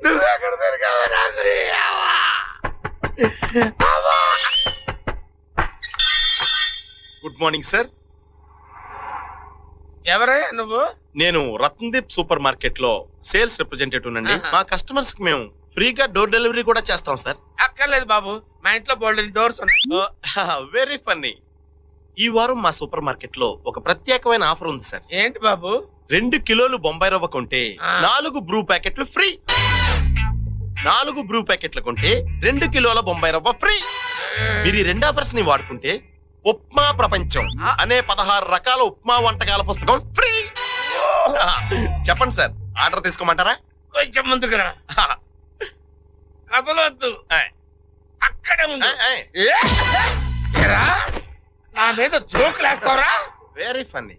నువ్వెక్కడ దొరికావా నాకు? Good morning sir. ఎవరయ్యా నువ్వు? నేను రత్నదీప్ సూపర్ మార్కెట్ లో సేల్స్ రిప్రజెంటేటివ్ అండి. మా కస్టమర్స్ కి మేము ఫ్రీగా డోర్ డెలివరీ కూడా చేస్తాం సార్. అక్కర్లేదు బాబు, మా ఇంట్లో బోల్డెన్ డోర్స్ ఉన్నాయి. Very funny. ఈ వారం మా సూపర్ మార్కెట్ లో ఒక ప్రత్యేకమైన ఆఫర్ ఉంది సార్. ఏంటి బాబు? 2 కిలోలు బొంబాయి రవ్వ కొంటే 4 బ్రూ ప్యాకెట్లు ఫ్రీ. 4 బ్రూ ప్యాకెట్లు కొంటే 2 కిలోల బొంబాయి రవ్వ ఫ్రీ. మీరు ఈ 2 ఆఫర్స్ ని వాడుకుంటే ఉప్మా ప్రపంచం అనే 16 రకాల ఉప్మా వంటకాల పుస్తకం ఫ్రీ. చెప్పండి సార్, ఆర్డర్ తీసుకోమంటారా? కొంచెం ముందుకు రా. కదలొద్దు, అక్కడే ఉంది. నా మీద జోకులు వేస్తావరా? Very funny.